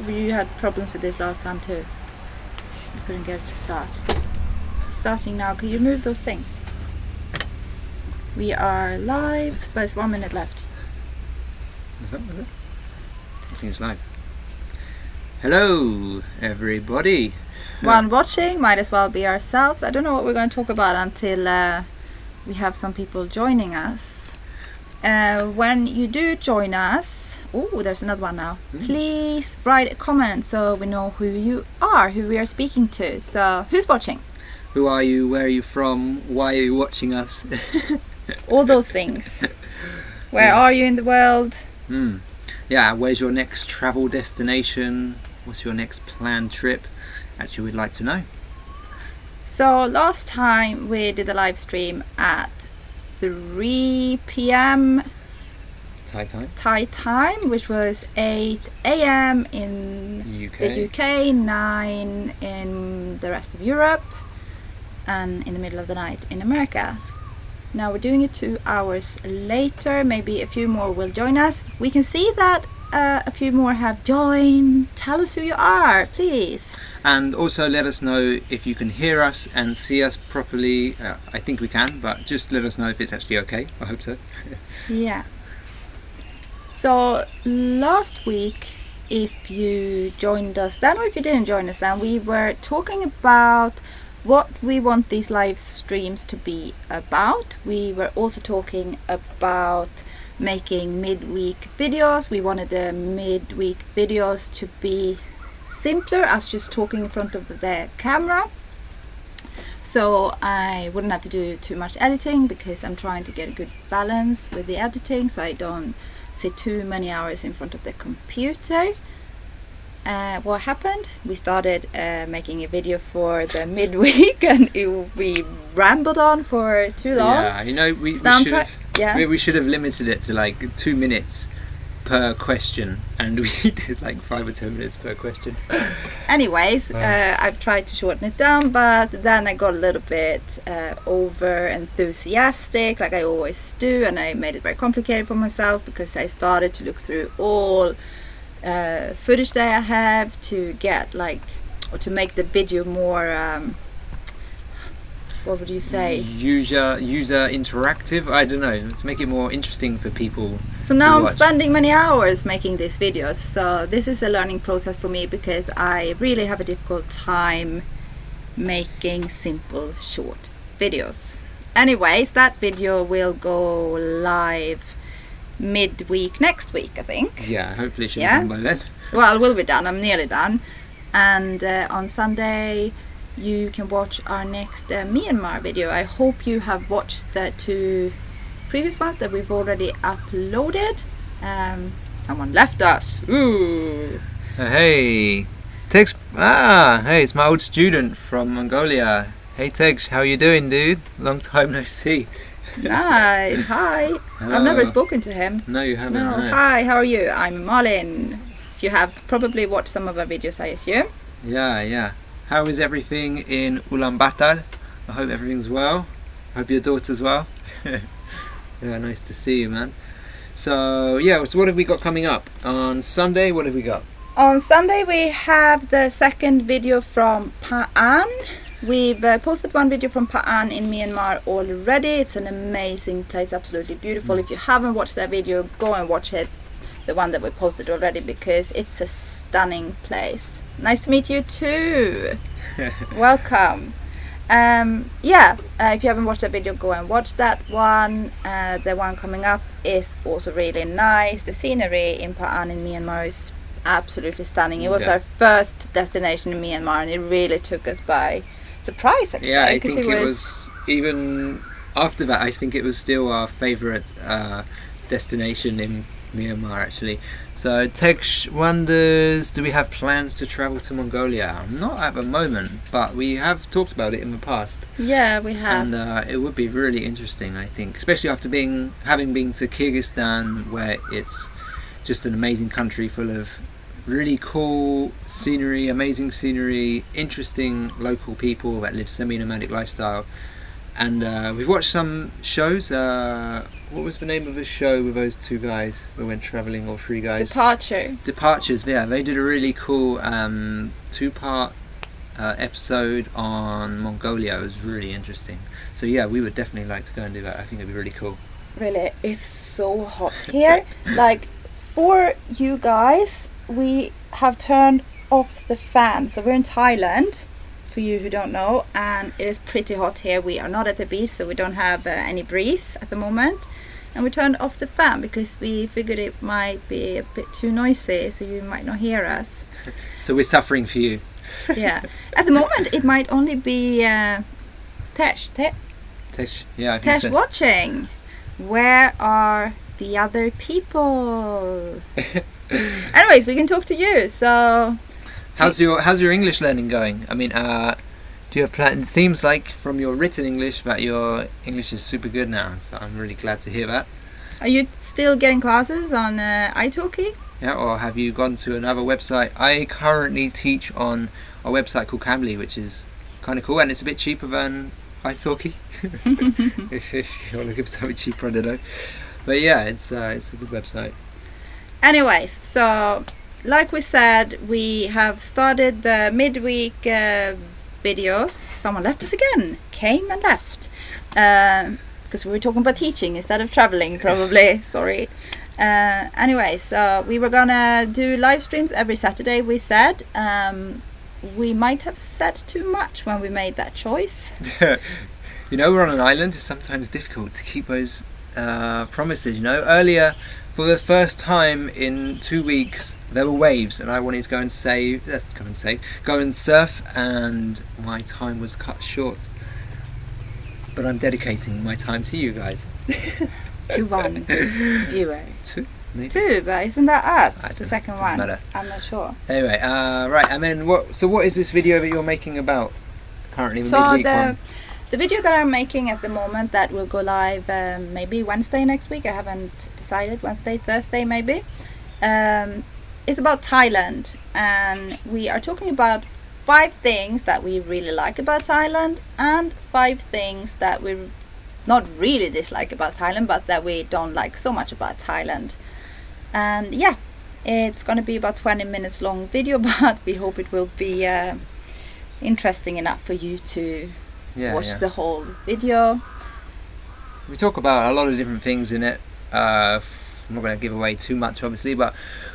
You had problems with this last time too. You couldn't get it to start. Starting now. Can you move those things? We are live, but it's 1 minute left. Is that it? It seems live. Hello, everybody. One watching might as well be ourselves. I don't know what we're going to talk about until we have some people joining us. When you do join us, oh, there's another one now. Please write a comment so we know who you are, who we are speaking to. So, who's watching? Who are you? Where are you from? Why are you watching us? All those things. Where are you in the world? Yeah, where's your next travel destination? What's your next planned trip? Actually, we'd like to know. So last time we did a live stream at 3 p.m. Thai time, which was 8 a.m. in the UK, 9 in the rest of Europe, and in the middle of the night in America. Now we're doing it 2 hours later. Maybe a few more will join us. We can see that a few more have joined. Tell us who you are, please. And also let us know if you can hear us and see us properly. I think we can, but just let us know if it's actually okay. I hope so. Yeah. So last week, if you joined us then, or if you didn't join us then, we were talking about what we want these live streams to be about. We were also talking about making midweek videos. We wanted the midweek videos to be simpler as just talking in front of the camera, so I wouldn't have to do too much editing, because I'm trying to get a good balance with the editing so I don't sit too many hours in front of the computer. What happened? We started making a video for the midweek and we rambled on for too long. Yeah, you know, we should have limited it to like 2 minutes per question, and we did like 5 or 10 minutes per question. Anyways, I've tried to shorten it down, but then I got a little bit over enthusiastic, like I always do, and I made it very complicated for myself because I started to look through all footage that I have to get or to make the video more what would you say, user interactive, I don't know, to make it more interesting for people. So now I'm spending many hours making these videos, so this is a learning process for me, because I really have a difficult time making simple short videos. Anyways, that video will go live midweek next week, I think. Yeah, hopefully it should be done by then. Well, it will be done. I'm nearly done. And on Sunday you can watch our next Myanmar video. I hope you have watched the 2 previous ones that we've already uploaded. Someone left us. Ooh. Hey, Tex. Hey, it's my old student from Mongolia. Hey Tex, how you doing, dude? Long time no see. Nice. Hi. Hello. I've never spoken to him. No, you haven't. No. No. Hi, how are you? I'm Malin. You have probably watched some of our videos, I assume. Yeah. How is everything in Ulaanbaatar? I hope everything's well. I hope your daughter's well. Yeah, nice to see you, man. So what have we got coming up on Sunday? What have we got? On Sunday we have the second video from Pa'an. We've posted one video from Pa'an in Myanmar already. It's an amazing place, absolutely beautiful. If you haven't watched that video, go and watch it, the one that we posted already, because it's a stunning place. Nice to meet you too. Welcome. If you haven't watched that video, go and watch that one. The one coming up is also really nice. The scenery in Pa'an in Myanmar is absolutely stunning. It was our first destination in Myanmar, and it really took us by surprise, I'd say. I think it was even after that. I think it was still our favourite destination in Myanmar, actually. So Tex wonders, do we have plans to travel to Mongolia? Not at the moment, but we have talked about it in the past. Yeah, we have. And it would be really interesting, I think, especially after having been to Kyrgyzstan, where it's just an amazing country full of really cool scenery, amazing scenery, interesting local people that live semi-nomadic lifestyle. And we've watched some shows. What was the name of the show with those two guys? We went travelling, all three guys. Departures. Yeah, they did a really cool 2-part episode on Mongolia. It was really interesting. So yeah, we would definitely like to go and do that. I think it'd be really cool. Really, it's so hot here. Like, for you guys, we have turned off the fan. So we're in Thailand, for you who don't know, and it is pretty hot here. We are not at the beach, so we don't have any breeze at the moment. And we turned off the fan because we figured it might be a bit too noisy, so you might not hear us. So we're suffering for you. Yeah. At the moment, it might only be Tesh. Yeah, I think Tesh so. watching. Where are the other people? Anyways, we can talk to you. So, how's your English learning going? I mean, do you have plans? It seems like from your written English that your English is super good now. So I'm really glad to hear that. Are you still getting classes on italki? Yeah, or have you gone to another website? I currently teach on a website called Cambly, which is kind of cool, and it's a bit cheaper than italki. if you're looking for something cheaper, I don't know. But yeah, it's a good website. Anyways, so like we said, we have started the midweek videos. Someone left us again. Came and left. Because we were talking about teaching instead of traveling, probably. Sorry. Anyway, so we were gonna do live streams every Saturday, we said. We might have said too much when we made that choice. You know, we're on an island. It's sometimes difficult to keep those promises. You know, earlier, for the first time in 2 weeks, there were waves, and I wanted to go and surf, and my time was cut short. But I'm dedicating my time to you guys. To one viewer. Two, maybe. Two, but isn't that us? I don't The know, second doesn't one. matter. I'm not sure. Anyway, right, and then what is this video that you're making about currently? The So midweek one? the video that I'm making at the moment, that will go live maybe Wednesday next week. I haven't decided. Wednesday, Thursday maybe. Is about Thailand, and we are talking about 5 things that we really like about Thailand, and 5 things that we not really dislike about Thailand, but that we don't like so much about Thailand. And yeah, it's gonna be about 20 minutes long video, but we hope it will be interesting enough for you to watch the whole video. We talk about a lot of different things in it. I'm not going to give away too much, obviously, but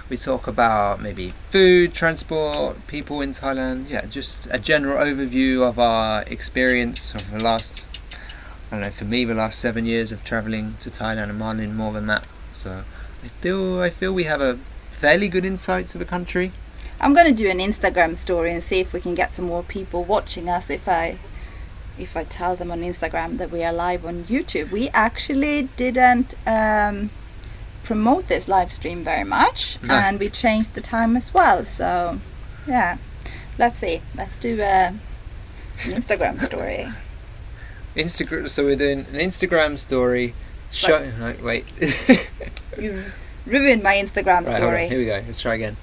we talk about maybe food, transport, people in Thailand. Yeah, just a general overview of our experience of the last, I don't know, for me, the last 7 years of travelling to Thailand and Malin, more than that. So I feel we have a fairly good insight to the country. I'm gonna do an Instagram story and see if we can get some more people watching us if I tell them on Instagram that we are live on YouTube. We actually didn't promote this live stream very much, and we changed the time as well. So yeah, let's see. Let's do an Instagram story. So we're doing an Instagram story. Wait. You ruined my Instagram Right, hold story. on. Here we go. Let's try again.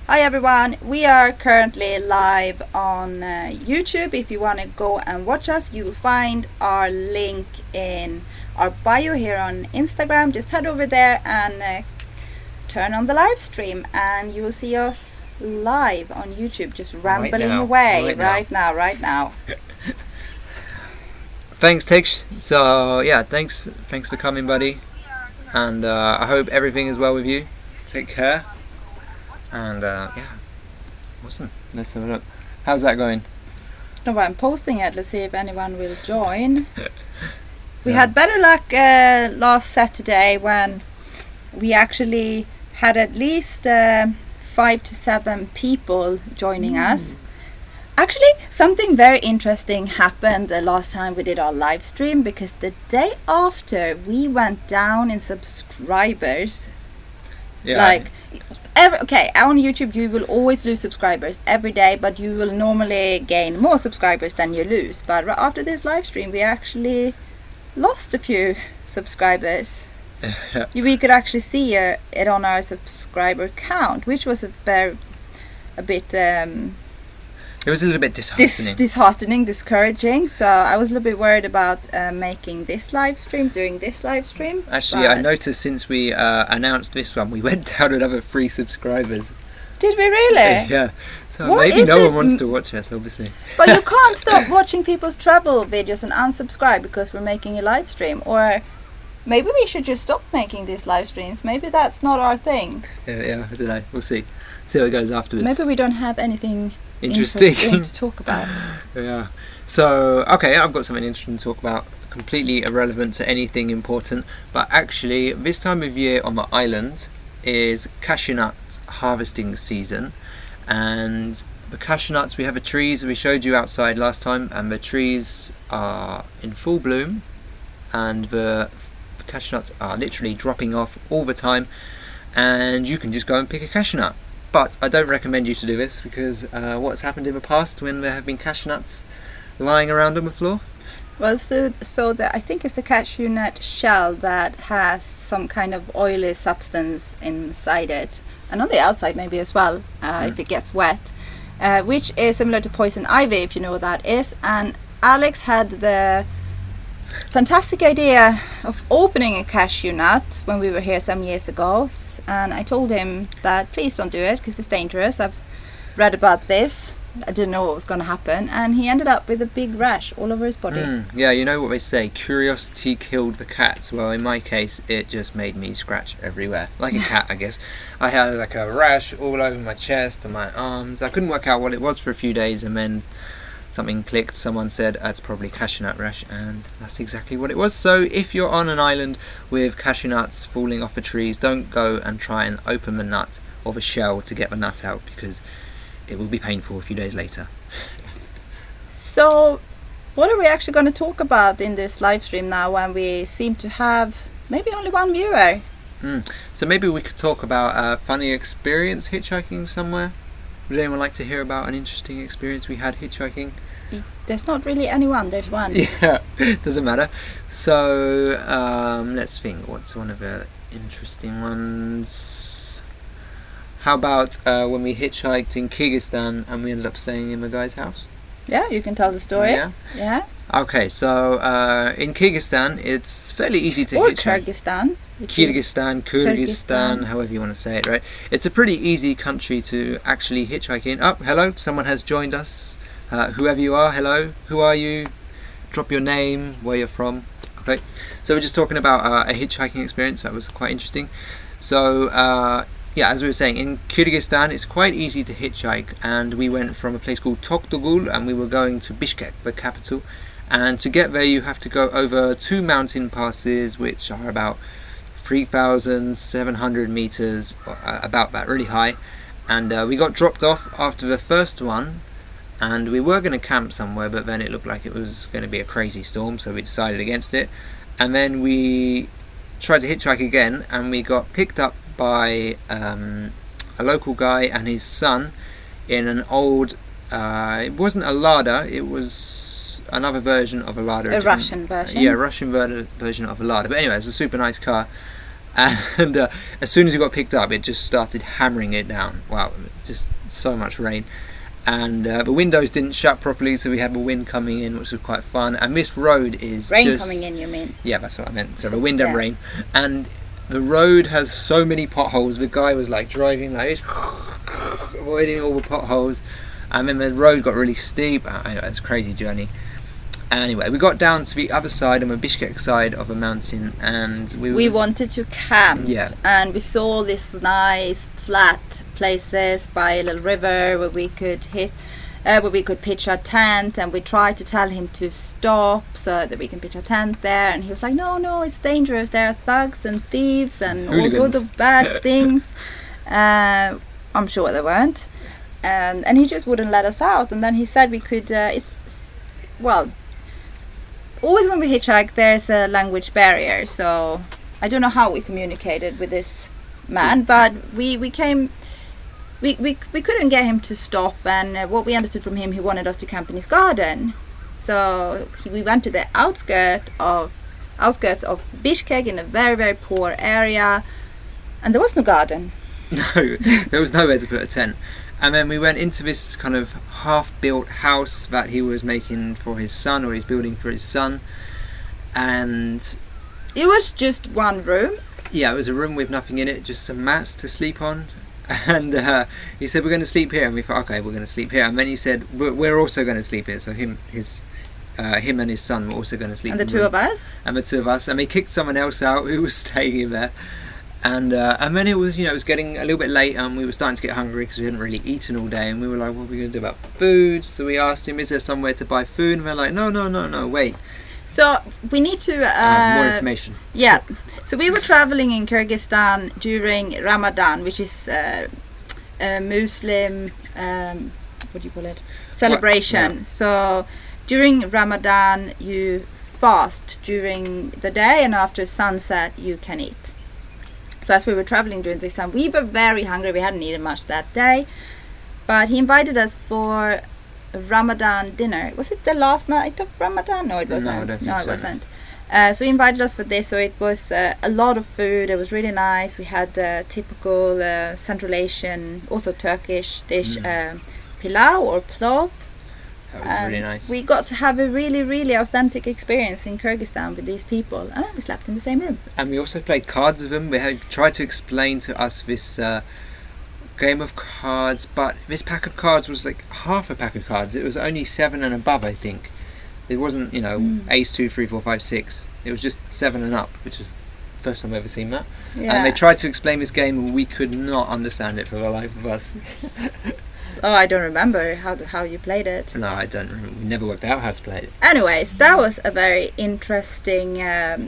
Hi everyone, we are currently live on YouTube. If you want to go and watch us, you will find our link in our bio here on Instagram. Just head over there and turn on the live stream, and you will see us live on YouTube, just rambling away right now. Thanks, Tix. So yeah, thanks for coming, buddy, and I hope everything is well with you. Take care. And yeah, awesome. Let's have a look. How's that going? No, I'm posting it. Let's see if anyone will join. We had better luck last Saturday when we actually had at least 5 to 7 people joining us. Actually, something very interesting happened last time we did our live stream, because the day after we went down in subscribers. Yeah. On YouTube you will always lose subscribers every day, but you will normally gain more subscribers than you lose. But after this live stream we actually lost a few subscribers. We could actually see it on our subscriber count, which was a bit It It was a little bit disheartening. disheartening, discouraging. So I was a little bit worried about making this live stream, doing this live stream. Actually, I noticed since we announced this one, we went down another 3 subscribers. Did we really? Yeah. So What maybe is no it? one wants to watch us, obviously. But you can't stop watching people's travel videos and unsubscribe because we're making a live stream. Or maybe we should just stop making these live streams. Maybe that's not our thing. Yeah, I don't know. We'll see. See how it goes afterwards. Maybe we don't have anything Interesting. to talk about. Yeah. So, okay, I've got something interesting to talk about. Completely irrelevant to anything important. But actually, this time of year on the island is cashew nut harvesting season. And the cashew nuts, we have the trees we showed you outside last time. And the trees are in full bloom. And the cashew nuts are literally dropping off all the time. And you can just go and pick a cashew nut. But I don't recommend you to do this because what's happened in the past when there have been cashew nuts lying around on the floor? Well, I think it's the cashew nut shell that has some kind of oily substance inside it, and on the outside maybe as well, if it gets wet, which is similar to poison ivy, if you know what that is. And Alex had the fantastic idea of opening a cashew nut when we were here some years ago, and I told him that please don't do it because it's dangerous. I've read about this. I didn't know what was going to happen, and he ended up with a big rash all over his body. Yeah, you know what they say, curiosity killed the cat. Well, in my case, it just made me scratch everywhere, like a cat, I guess. I had like a rash all over my chest and my arms. I couldn't work out what it was for a few days, and then something clicked. Someone said it's probably cashew nut rash, and that's exactly what it was. So if you're on an island with cashew nuts falling off the trees, don't go and try and open the nut or the shell to get the nut out, because it will be painful a few days later. So what are we actually going to talk about in this live stream now when we seem to have maybe only one viewer? So maybe we could talk about a funny experience hitchhiking somewhere. Would anyone like to hear about an interesting experience we had hitchhiking? There's not really anyone, there's one. Yeah, doesn't matter. So let's think, what's one of the interesting ones? How about when we hitchhiked in Kyrgyzstan and we ended up staying in the guy's house? Yeah, you can tell the story. Yeah. Okay, so in Kyrgyzstan it's fairly easy to or hitchhike. Kyrgyzstan, however you want to say it, right? It's a pretty easy country to actually hitchhike in. Oh, hello, someone has joined us. Whoever you are, hello. Who are you? Drop your name, where you're from. Okay, so we're just talking about a hitchhiking experience. That was quite interesting. So, yeah, as we were saying, in Kyrgyzstan it's quite easy to hitchhike, and we went from a place called Toktogul and we were going to Bishkek, the capital. And to get there you have to go over 2 mountain passes, which are about 3,700 meters, about that, really high. And we got dropped off after the first one, and we were going to camp somewhere, but then it looked like it was going to be a crazy storm, so we decided against it. And then we tried to hitchhike again, and we got picked up by a local guy and his son in an old, it wasn't a Lada, it was another version of a Lada. A Russian version. Yeah, Russian version of a Lada. But anyway, it was a super nice car. And as soon as we got picked up, it just started hammering it down. Wow, just so much rain. And the windows didn't shut properly, so we had the wind coming in, which was quite fun. And this road is rain coming in, you mean? Yeah, that's what I meant. So the wind and rain. And the road has so many potholes. The guy was like driving like avoiding all the potholes. And then the road got really steep. Anyway, it's a crazy journey. Anyway, we got down to the other side, on the Bishkek side of a mountain, and we wanted to camp. Yeah. And we saw these nice flat places by a little river where we could pitch our tent, and we tried to tell him to stop so that we can pitch our tent there, and he was like, no, it's dangerous, there are thugs and thieves and hooligans, all sorts of bad things. I'm sure there weren't, and he just wouldn't let us out. And then he said we could always when we hitchhike there's a language barrier, so I don't know how we communicated with this man, but we couldn't get him to stop, and what we understood from him, he wanted us to camp in his garden. So we went to the outskirts of Bishkek in a very, very poor area, and there was no garden. No, there was nowhere to put a tent. And then we went into this kind of half-built house that he was making for his son, or he's building for his son. And it was just one room. Yeah, it was a room with nothing in it, just some mats to sleep on. And he said, we're going to sleep here. And we thought, okay, we're going to sleep here. And then he said, we're also going to sleep here. So him and his son were also going to sleep. And the two of us. And the two of us. And they kicked someone else out who was staying in there. And then it was, it was getting a little bit late, and we were starting to get hungry because we hadn't really eaten all day. And we were like, what are we going to do about food? So we asked him, is there somewhere to buy food? And we're like, no, wait. So we need to... more information. Yeah. So we were traveling in Kyrgyzstan during Ramadan, which is a Muslim, what do you call it? Celebration. Yeah. So during Ramadan, you fast during the day, and after sunset, you can eat. So as we were traveling during this time, we were very hungry. We hadn't eaten much that day. But he invited us for a Ramadan dinner. Was it the last night of Ramadan? No, it wasn't. No, it wasn't. So he invited us for this. So it was a lot of food. It was really nice. We had the typical Central Asian, also Turkish dish, pilau or plov. That was really nice. We got to have a really, really authentic experience in Kyrgyzstan with these people, and we slept in the same room. And we also played cards with them. They had tried to explain to us this game of cards, but this pack of cards was like half a pack of cards. It was only 7 and above, I think. It wasn't, ace 2, 3, 4, 5, 6. It was just 7 and up, which is the first time I've ever seen that. Yeah. And they tried to explain this game, and we could not understand it for the life of us. Oh, I don't remember how you played it. No, I don't remember. We never worked out how to play it. Anyways, that was a very interesting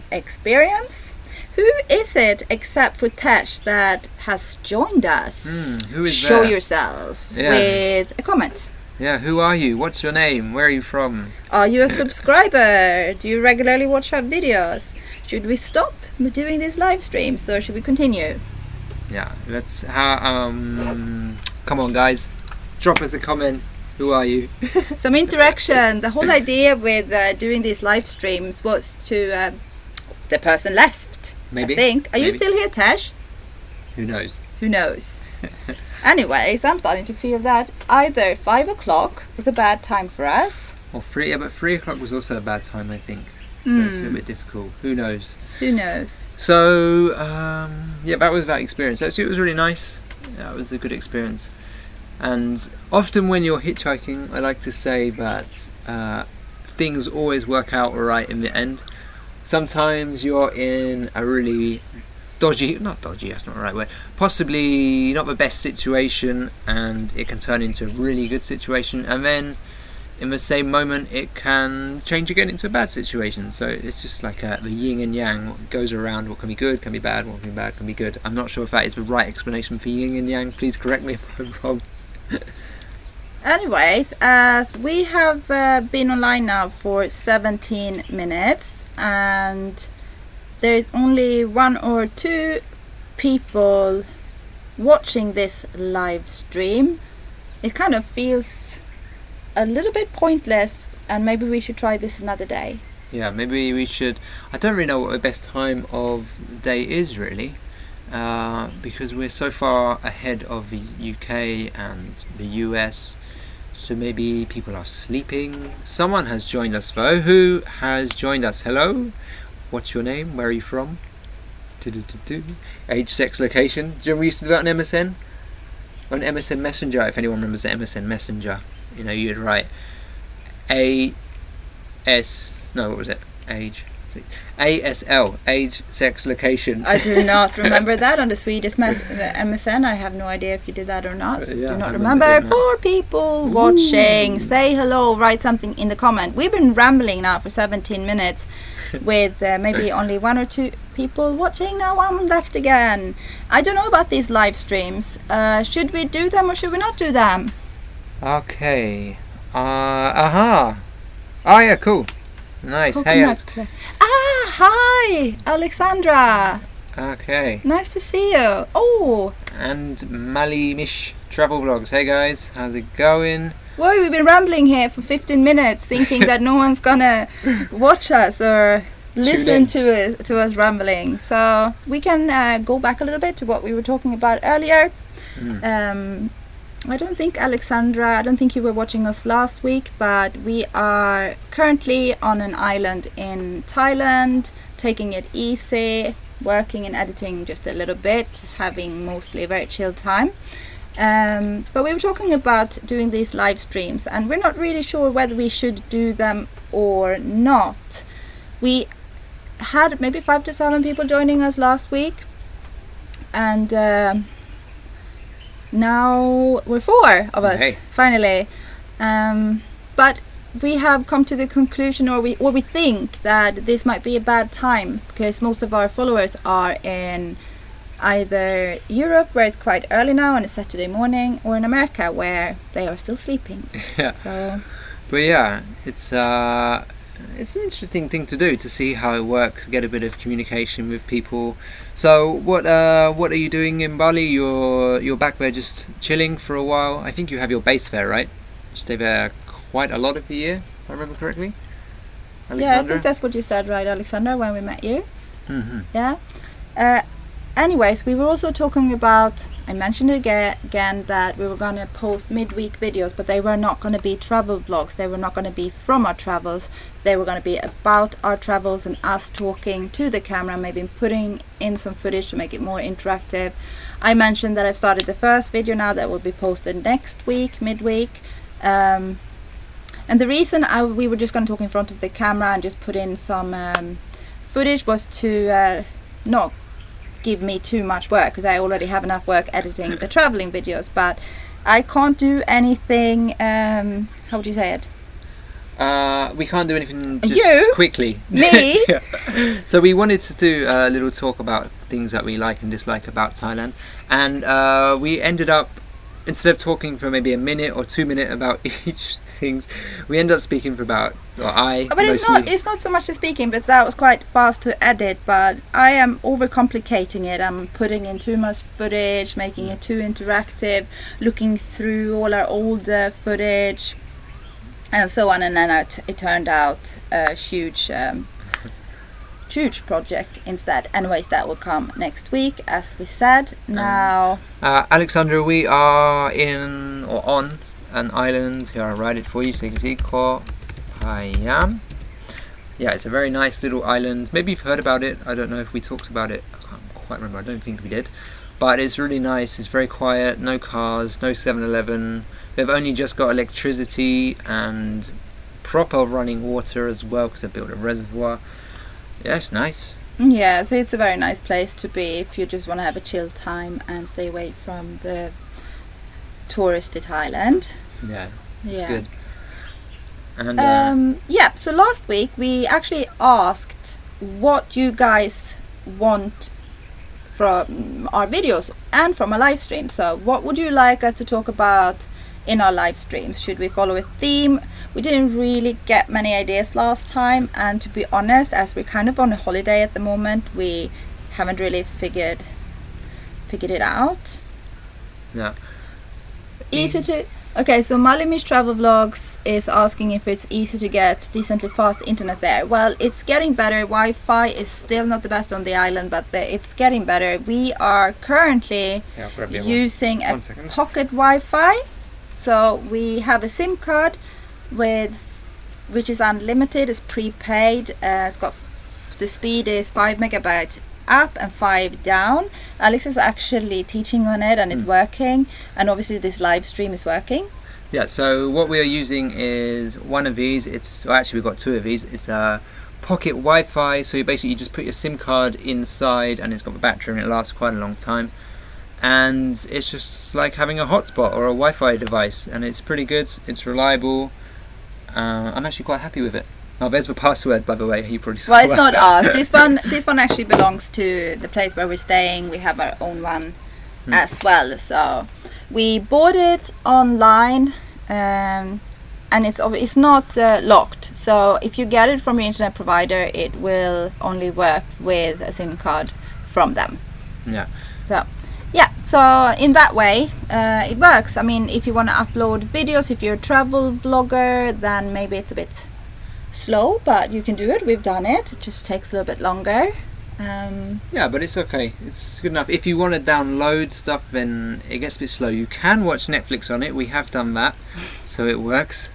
experience. Who is it, except for Tesh, that has joined us? Who is Show there? yourself Yeah. with a comment. Yeah, who are you? What's your name? Where are you from? Are you a subscriber? Do you regularly watch our videos? Should we stop doing these live streams, or should we continue? Yeah, let's... come on, guys. Drop us a comment. Who are you? Some interaction. The whole idea with doing these live streams was to... the person left, Maybe. I think. Are you Maybe. still here, Tesh? Who knows? Who knows? Anyways, I'm starting to feel that either 5 o'clock was a bad time for us. Or 3, yeah, but 3 o'clock was also a bad time, I think. So it's a little bit difficult. Who knows? Who knows? So, yeah, that was that experience. Actually, it was really nice. Yeah, it was a good experience. And often when you're hitchhiking, I like to say that things always work out alright in the end. Sometimes you're in a really not dodgy, that's not the right word, possibly not the best situation, and it can turn into a really good situation, and then in the same moment it can change again into a bad situation. So it's just like the yin and yang, what goes around, what can be good, can be bad, what can be bad, can be good. I'm not sure if that is the right explanation for yin and yang. Please correct me if I'm wrong. Anyways, as we have been online now for 17 minutes, and there is only 1 or 2 people watching this live stream, it kind of feels a little bit pointless, and maybe we should try this another day. Yeah, maybe we should. I don't really know what the best time of day is really, because we're so far ahead of the UK and the US. So maybe people are sleeping. Someone has joined us though. Who has joined us? Hello? What's your name? Where are you from? Age, sex, location. Do you remember we used to do that on MSN? On MSN Messenger, if anyone remembers the MSN Messenger. You'd write what was it? ASL, age, sex, location. I do not remember that on the Swedish MSN. I have no idea if you did that or not. Yeah, do not I remember. did, 4 people watching. Say hello, write something in the comment. We've been rambling now for 17 minutes with maybe only 1 or 2 people watching. Now 1 left again. I don't know about these live streams. Should we do them or should we not do them? Okay. Oh yeah, cool. Nice. Hey, Alex. Hi, Alexandra. Okay. Nice to see you. Oh. And Malimish Travel Vlogs. Hey guys, how's it going? Well, we've been rambling here for 15 minutes thinking that no one's gonna watch us or listen to us rambling. So we can go back a little bit to what we were talking about earlier. I don't think you were watching us last week, but we are currently on an island in Thailand, taking it easy, working and editing just a little bit, having mostly a very chill time. But we were talking about doing these live streams, and we're not really sure whether we should do them or not. We had maybe 5 to 7 people joining us last week, and now we're 4 of us, finally. But we have come to the conclusion, or we think that this might be a bad time, because most of our followers are in either Europe, where it's quite early now and it's Saturday morning, or in America, where they are still sleeping. Yeah. So. But yeah, it's an interesting thing to do, to see how it works, get a bit of communication with people. So what are you doing in Bali? You're back there just chilling for a while. I think you have your base there, right? You stay there quite a lot of the year, if I remember correctly. Alexandra? Yeah, I think that's what you said, right, Alexander, when we met you? Mm-hmm. Yeah. Anyways, we were also talking about, I mentioned it again that we were going to post midweek videos, but they were not going to be travel vlogs. They were not going to be from our travels. They were going to be about our travels and us talking to the camera, maybe putting in some footage to make it more interactive. I mentioned that I've started the first video now that will be posted next week, midweek. And the reason we were just going to talk in front of the camera and just put in some footage was to not give me too much work, because I already have enough work editing the traveling videos, but I can't do anything, how would you say it? We can't do anything just quickly. Me? Yeah. So we wanted to do a little talk about things that we like and dislike about Thailand, and we ended up, instead of talking for maybe a minute or 2 minutes about each thing, we ended up speaking for about, but it's not so much the speaking, but that was quite fast to edit, but I am overcomplicating it. I'm putting in too much footage, making it too interactive, looking through all our older footage and so on, and then it turned out a huge project instead. Anyways, that will come next week, as we said. Now, Alexandra, we are on an island. Here, I'll write it for you so you can see. Koh Payam. Yeah, it's a very nice little island. Maybe you've heard about it. I don't know if we talked about it. I can't quite remember. I don't think we did. But it's really nice. It's very quiet. No cars. No 7-Eleven. They've only just got electricity and proper running water as well, because they built a reservoir. Yeah, it's nice. Yeah, so it's a very nice place to be if you just want to have a chill time and stay away from the touristy Thailand. Yeah, it's good. And so last week we actually asked what you guys want from our videos and from our live stream. So what would you like us to talk about in our live streams? Should we follow a theme? We didn't really get many ideas last time, and to be honest, as we're kind of on a holiday at the moment, we haven't really figured it out. No. Okay, so Malimi's Travel Vlogs is asking if it's easy to get decently fast internet there. Well, it's getting better. Wi-Fi is still not the best on the island, but it's getting better. We are currently using a pocket Wi-Fi. So we have a SIM card which is unlimited, it's prepaid. The speed is 5 megabyte up and 5 down. Alex is actually teaching on it, and it's working, and obviously this live stream is working. Yeah, so what we are using is one of these. We've got 2 of these. It's a pocket Wi-Fi, so you basically just put your SIM card inside, and it's got a battery and it lasts quite a long time, and it's just like having a hotspot or a Wi-Fi device, and it's pretty good. It's reliable. I'm actually quite happy with it. Oh, there's the password, by the way. You probably saw. Well, it's not ours. This one actually belongs to the place where we're staying. We have our own one as well. So we bought it online, and it's not locked. So if you get it from your internet provider, it will only work with a SIM card from them. Yeah. So in that way, it works. I mean, if you want to upload videos, if you're a travel vlogger, then maybe it's a bit slow, but you can do it. We've done it. It just takes a little bit longer. Yeah, but it's okay. It's good enough. If you want to download stuff, then it gets a bit slow. You can watch Netflix on it. We have done that, so it works.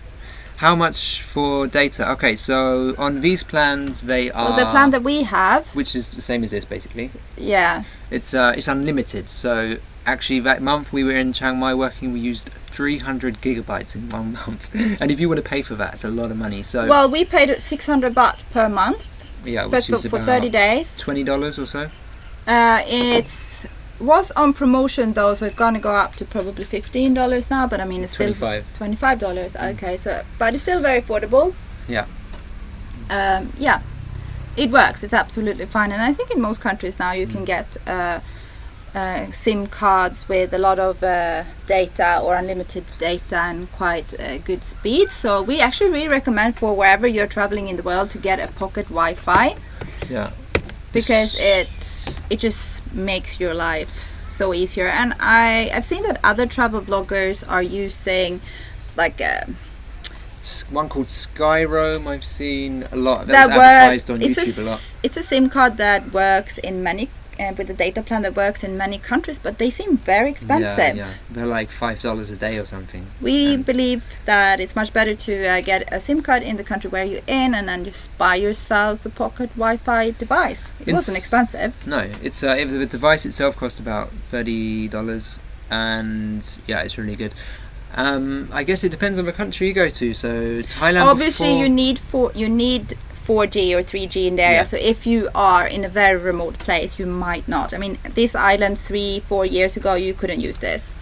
How much for data? Okay, so on these plans, they are... Well, the plan that we have... Which is the same as this, basically. Yeah. It's unlimited. So actually, that month we were in Chiang Mai working, we used 300 gigabytes in 1 month. And if you want to pay for that, it's a lot of money. So well, we paid 600 baht per month. Yeah, which is for about 30 days. $20 or so. It was on promotion though, so it's gonna go up to probably $15 now. But I mean, it's still $25. Okay, so but it's still very affordable. Yeah. Yeah, it works. It's absolutely fine, and I think in most countries now you can get SIM cards with a lot of data or unlimited data and quite good speed. So we actually really recommend for wherever you're traveling in the world to get a pocket Wi-Fi. Yeah. Because it just makes your life so easier. And I've seen that other travel bloggers are using like one called Skyroam. I've seen a lot. That was advertised on YouTube a lot. It's a SIM card that works in many with a data plan that works in many countries, but they seem very expensive. Yeah, they're like $5 a day or something. We believe that it's much better to get a SIM card in the country where you're in, and then just buy yourself a pocket Wi-Fi device. It wasn't expensive. No, it's the device itself cost about $30, and yeah, it's really good. I guess it depends on the country you go to. So Thailand. Obviously, you need 4G or 3G in the area. Yeah. So if you are in a very remote place, you might not. I mean, this island 3-4 years ago, you couldn't use this,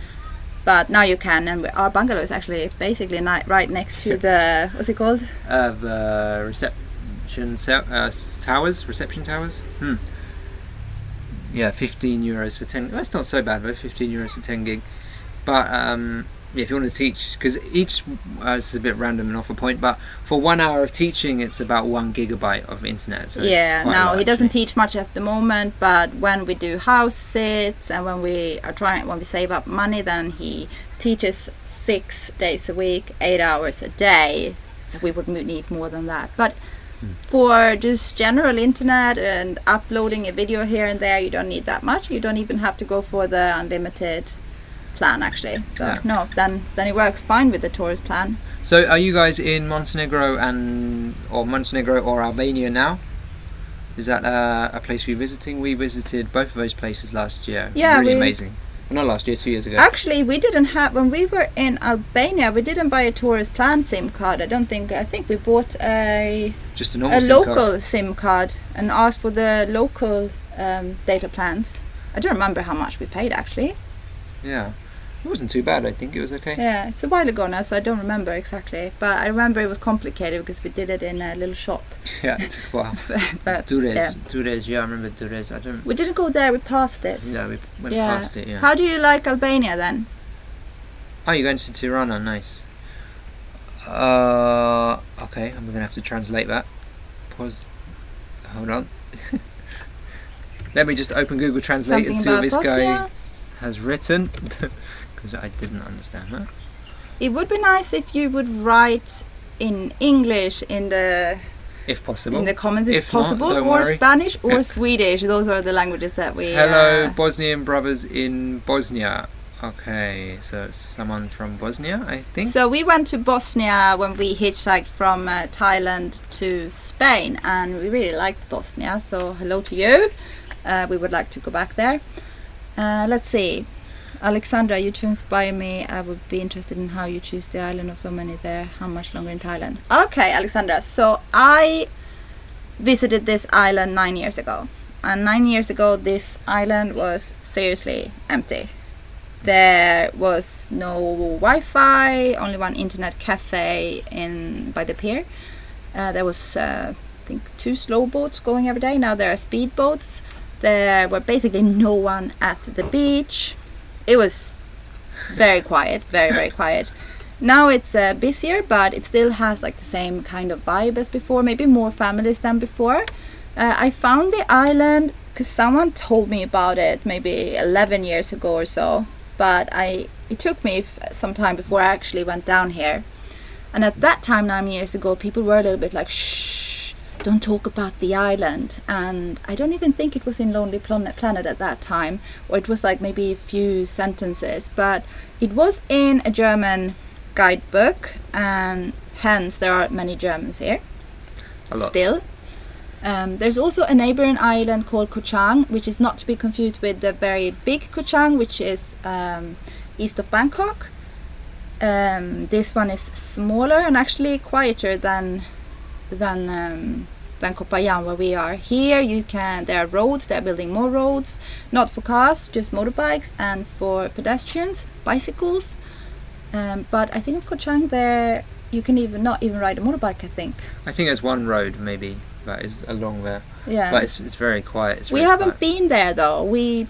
but now you can. And our bungalow is actually basically right next to the what's it called? The reception towers. Reception towers. Yeah, €15 for 10. That's not so bad though. €15 for 10 gig. But if you want to teach, because each is a bit random and off a point, but for 1 hour of teaching, it's about 1 gigabyte of internet. So yeah, no, he doesn't teach much at the moment, but when we do house sits and when we save up money, then he teaches 6 days a week, 8 hours a day. So we would need more than that. But for just general internet and uploading a video here and there, you don't need that much. You don't even have to go for the unlimited plan actually. So yeah. No, then it works fine with the tourist plan. So are you guys in Montenegro or Albania now? Is that a place we're visiting? We visited both of those places last year. Yeah, really amazing. Well, not last year, 2 years ago. Actually, we didn't have, when we were in Albania, we didn't buy a tourist plan SIM card. I think we bought just a normal local SIM card and asked for the local data plans. I don't remember how much we paid actually. Yeah. It wasn't too bad, I think. It was okay. Yeah, it's a while ago now, so I don't remember exactly. But I remember it was complicated because we did it in a little shop. Yeah, it took a while. But Durrës, yeah, I remember Durrës. We didn't go there, we passed it. Yeah, we went past it, yeah. How do you like Albania then? Oh, you're going to Tirana, nice. Okay, I'm going to have to translate that. Hold on. Let me just open Google Translate and see what this guy has written. Because I didn't understand that. It would be nice if you would write in English if possible, in the comments if possible, not, or worry. Spanish or Swedish. Those are the languages that we. Hello, Bosnian brothers in Bosnia. Okay, so someone from Bosnia, I think. So we went to Bosnia when we hitchhiked from Thailand to Spain, and we really liked Bosnia. So hello to you. We would like to go back there. Let's see. Alexandra, you two inspire me. I would be interested in how you choose the island of so many there. How much longer in Thailand? Okay, Alexandra. So I visited this island 9 years ago. And 9 years ago, this island was seriously empty. There was no Wi-Fi, only one internet cafe by the pier. There was, I think, 2 slow boats going every day. Now there are speed boats. There were basically no one at the beach. It was very quiet, very, very quiet. Now it's busier, but it still has like the same kind of vibe as before, maybe more families than before. I found the island because someone told me about it maybe 11 years ago or so, but it took me some time before I actually went down here. And at that time, 9 years ago, people were a little bit like, shh, don't talk about the island. And I don't even think it was in Lonely Planet at that time, or it was like maybe a few sentences, but it was in a German guidebook, and hence there are many Germans here. A lot. Still. There's also a neighboring island called Koh Chang, which is not to be confused with the very big Koh Chang, which is east of Bangkok. This one is smaller and actually quieter than Koh Phangan, where we are. Here there are roads, they're building more roads, not for cars, just motorbikes, and for pedestrians, bicycles. But I think Koh Chang there, you can not even ride a motorbike, I think. I think there's one road maybe that is along there. Yeah. But it's very quiet. It's We really haven't quiet. been there though. We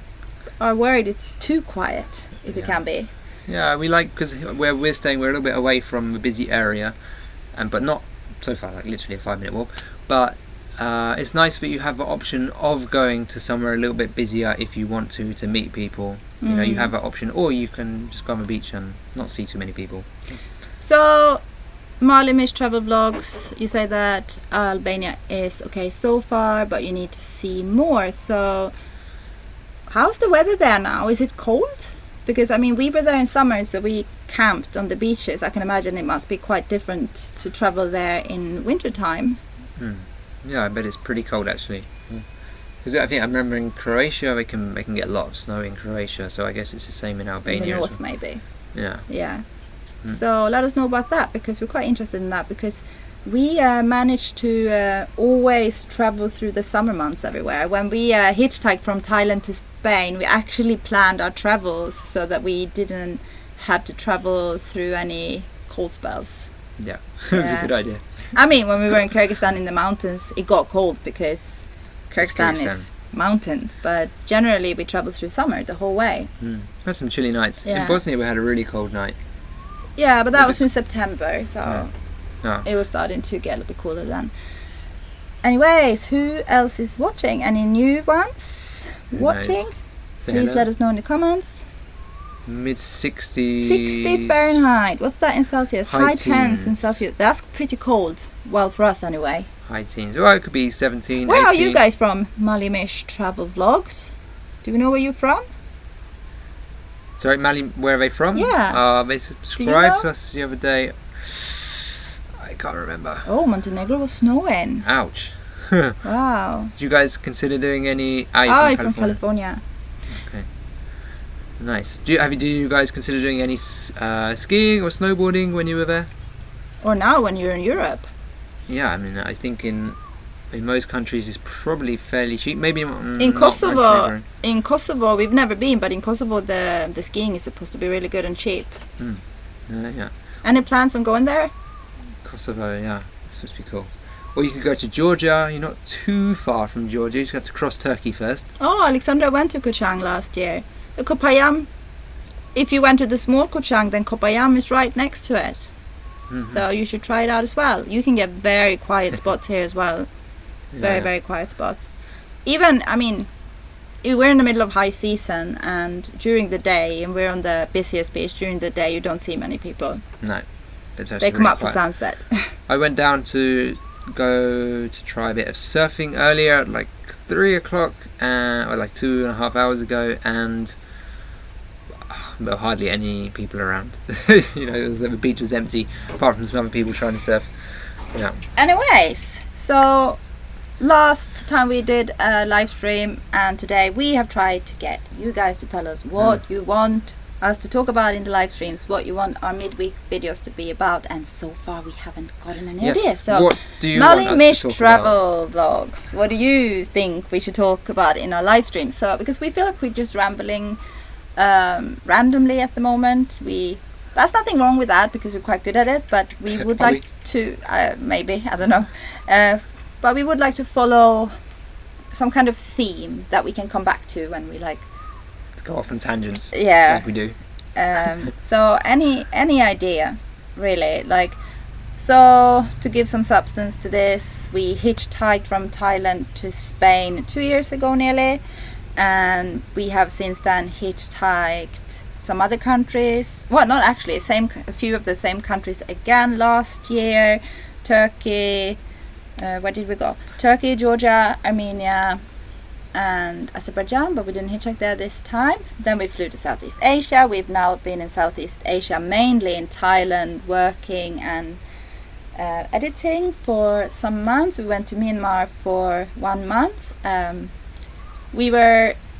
are worried it's too quiet, if it can be. Yeah, we like, because where we're staying, we're a little bit away from the busy area, but not so far, like literally a 5-minute walk. But it's nice that you have the option of going to somewhere a little bit busier if you want to meet people. You know, you have that option, or you can just go on the beach and not see too many people. So, Malin travel vlogs, you say that Albania is okay so far, but you need to see more. So, how's the weather there now? Is it cold? Because, I mean, we were there in summer, so we camped on the beaches. I can imagine it must be quite different to travel there in winter time. Yeah, I bet it's pretty cold actually. Because I think I remember in Croatia they can get a lot of snow in Croatia, so I guess it's the same in Albania. In the as north, well. maybe. Yeah. Yeah. So let us know about that, because we're quite interested in that, because we managed to always travel through the summer months everywhere. When we hitchhiked from Thailand to Spain, we actually planned our travels so that we didn't have to travel through any cold spells. Yeah, that's a good idea. I mean, when we were in Kyrgyzstan in the mountains, it got cold because Kyrgyzstan is mountains, but generally we traveled through summer the whole way. We had some chilly nights. Yeah. In Bosnia we had a really cold night. Yeah, but that was in September, so Oh. it was starting to get a little bit cooler then. Anyways, who else is watching? Any new ones watching? Say Please hello. let us know in the comments. Mid-60s. 60 Fahrenheit. What's that in Celsius? High 10s in teens. Celsius. That's pretty cold. Well, for us anyway. High teens. Well, it could be 17, Where 18. are you guys from? Malimish Travel Vlogs. Do we know where you're from? Sorry, Malin, where are they from? Yeah. They know? subscribed to us the other day. I can't remember. Oh, Montenegro was snowing. Ouch. Wow. Do you guys consider doing any... you're from California. Okay. Nice. Do you guys consider doing any skiing or snowboarding when you were there? Or now when you're in Europe. Yeah, I mean, I think in most countries it's probably fairly cheap. Maybe In not Kosovo, Montenegro. we've never been, but in Kosovo the skiing is supposed to be really good and cheap. Yeah. Any plans on going there? Kosovo, yeah, it's supposed to be cool. Or you could go to Georgia. You're not too far from Georgia. You just have to cross Turkey first. Oh, Alexandra went to Koh Chang last year. The Koh Phangan, if you went to the small Koh Chang, then Koh Phangan is right next to it. So you should try it out as well. You can get very quiet spots here as well. Very quiet spots. Even, I mean, we're in the middle of high season, and during the day, and we're on the busiest beach, during the day you don't see many people. No. It's actually They come really up for quiet. sunset. I went down to go to try a bit of surfing earlier at like 3 o'clock, or like 2.5 hours ago, and well, hardly any people around. The beach was empty, apart from some other people trying to surf. Yeah. Anyways, so last time we did a live stream, and today we have tried to get you guys to tell us what you want us to talk about in the live streams, what you want our midweek videos to be about, and so far we haven't gotten any idea. So what do you want us Malin to talk about? travel vlogs, what do you think we should talk about in our live stream? So because we feel like we're just rambling randomly at the moment. That's nothing wrong with that, because we're quite good at it, but we would Are like to maybe, I don't know, but we would like to follow some kind of theme that we can come back to when we like To go off on tangents. Yeah. Like we do. So any idea really, like, so to give some substance to this, we hitchhiked from Thailand to Spain 2 years ago nearly, and we have since then hitchhiked some other countries, well, not actually, a few of the same countries again last year: Turkey, Where did we go? Turkey, Georgia, Armenia, and Azerbaijan, but we didn't hitchhike there this time. Then we flew to Southeast Asia. We've now been in Southeast Asia, mainly in Thailand, working and editing for some months. We went to Myanmar for 1 month.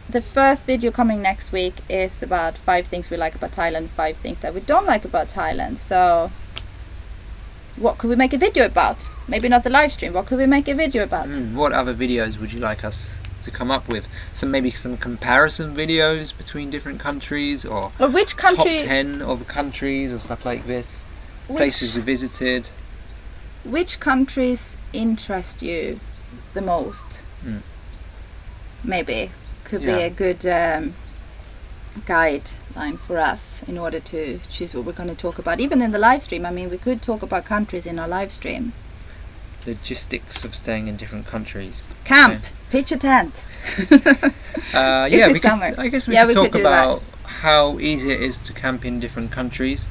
The first video coming next week is about 5 things we like about Thailand, 5 things that we don't like about Thailand. So what could we make a video about? Maybe not the live stream. What could we make a video about? What other videos would you like us to come up with? Maybe some comparison videos between different countries, or which country, top 10 of countries or stuff like this. Places we visited. Which countries interest you the most? Maybe could be a good guideline for us in order to choose what we're going to talk about. Even in the live stream, I mean, we could talk about countries in our live stream. Logistics of staying in different countries. Camp, pitch a tent. I guess we could talk about how easy it is to camp in different countries.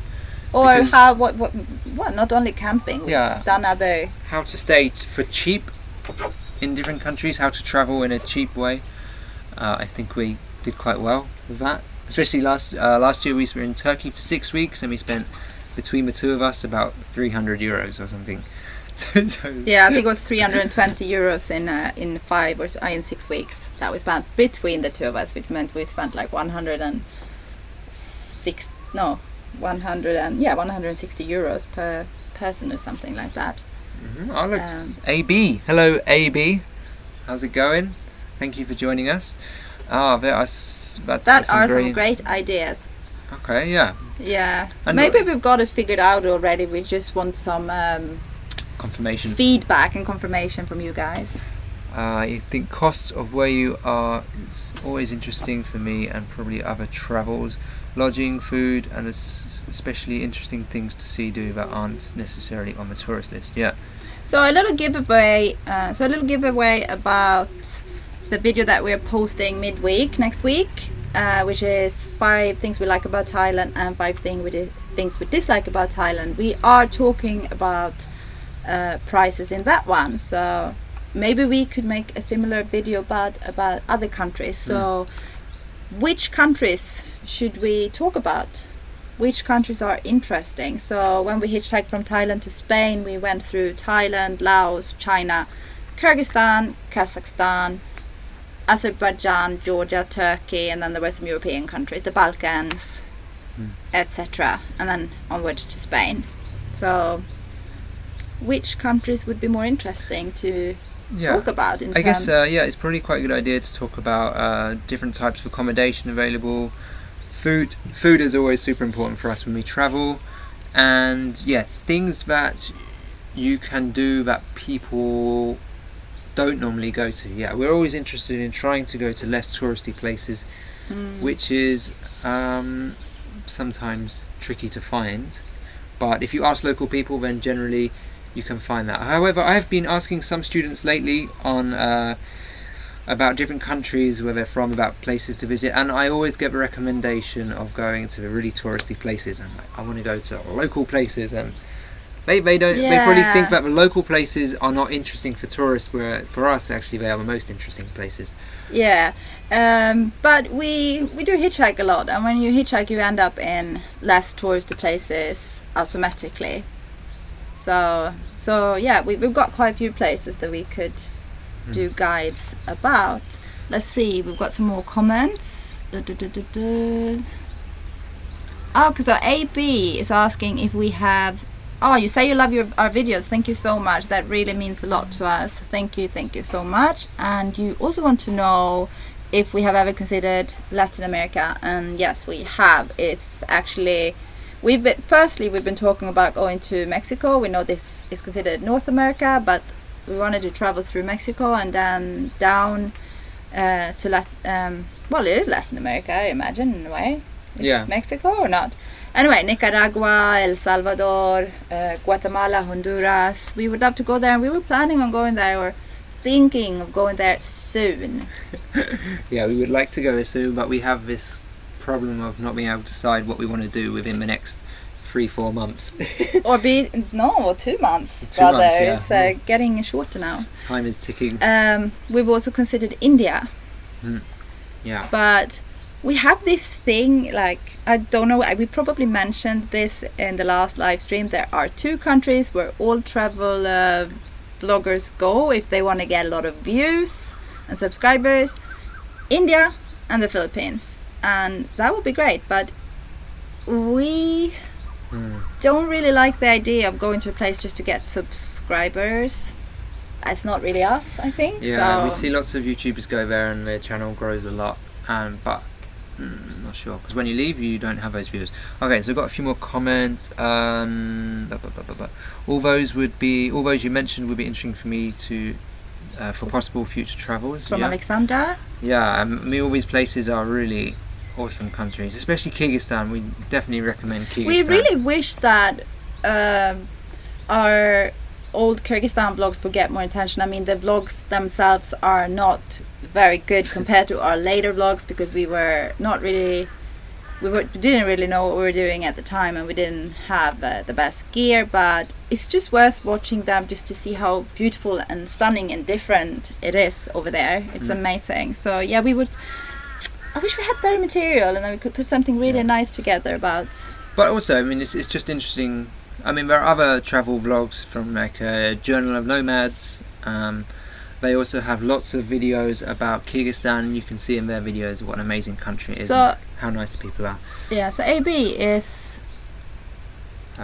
Or how, what, not only camping, we've done other... How to stay for cheap in different countries, how to travel in a cheap way. I think we did quite well with that. Especially last year we were in Turkey for 6 weeks and we spent, between the two of us, about 300 euros or something. Yeah, I think it was 320 euros in 6 weeks that we spent between the two of us, which meant we spent like 160 euros per person or something like that. Alex, AB. Hello, AB. How's it going? Thank you for joining us. That are some great ideas. Okay, yeah. Yeah. And maybe we've got it figured out already. We just want some confirmation, feedback and confirmation from you guys. I think costs of where you are is always interesting for me, and probably other travels, lodging, food, and especially interesting things to do that aren't necessarily on the tourist list. Yeah. So a little giveaway about the video that we're posting midweek next week, which is 5 things we like about Thailand and 5 things we dislike about Thailand. We are talking about prices in that one, so maybe we could make a similar video about other countries. So which countries should we talk about? Which countries are interesting? So when we hitchhiked from Thailand to Spain, we went through Thailand, Laos, China, Kyrgyzstan, Kazakhstan, Azerbaijan, Georgia, Turkey, and then there were some European countries, the Balkans, etc., and then onwards to Spain. So which countries would be more interesting to talk about? I guess it's probably quite a good idea to talk about different types of accommodation available. Food is always super important for us when we travel, and things that you can do that people don't normally go to. We're always interested in trying to go to less touristy places, which is sometimes tricky to find, but if you ask local people, then generally you can find that. However, I have been asking some students lately on about different countries where they're from, about places to visit, and I always get the recommendation of going to the really touristy places, and I want to go to local places, and they probably think that the local places are not interesting for tourists, where for us actually they are the most interesting places. But we do hitchhike a lot, and when you hitchhike you end up in less touristy places automatically. So we've got quite a few places that we could do guides about. Let's see, we've got some more comments. Because our AB is asking if we have... you say you love our videos. Thank you so much. That really means a lot to us. Thank you so much. And you also want to know if we have ever considered Latin America, and yes, we have. It's actually... We've been talking about going to Mexico. We know this is considered North America, but we wanted to travel through Mexico and then down to it is Latin America, I imagine, in a way. Is Mexico or not? Anyway, Nicaragua, El Salvador, Guatemala, Honduras. We would love to go there, and we were planning on going there, or thinking of going there soon. We would like to go soon, but we have this problem of not being able to decide what we want to do within the next 3-4 months. Or 2 months, 2 rather. months, yeah. It's getting shorter now. Time is ticking. We've also considered India. Yeah. But we have this thing, like, I don't know, we probably mentioned this in the last live stream. There are 2 countries where all travel vloggers go if they want to get a lot of views and subscribers: India and the Philippines. And that would be great, but we don't really like the idea of going to a place just to get subscribers. It's not really us, I think. Yeah, so we see lots of YouTubers go there and their channel grows a lot, but not sure, because when you leave you don't have those viewers. Okay, so I've got a few more comments. All those you mentioned would be interesting for me to for possible future travels. From Alexandra. Yeah, all these places are really awesome countries, especially Kyrgyzstan. We definitely recommend Kyrgyzstan. We really wish that our old Kyrgyzstan vlogs would get more attention. I mean, the vlogs themselves are not very good compared to our later vlogs, because we didn't really know what we were doing at the time, and we didn't have the best gear. But it's just worth watching them just to see how beautiful and stunning and different it is over there. It's amazing. So yeah, I wish we had better material, and then we could put something really nice together about. But also, I mean, it's just interesting. I mean, there are other travel vlogs from like Journal of Nomads. They also have lots of videos about Kyrgyzstan. You can see in their videos what an amazing country it is, and how nice the people are. Yeah, so AB is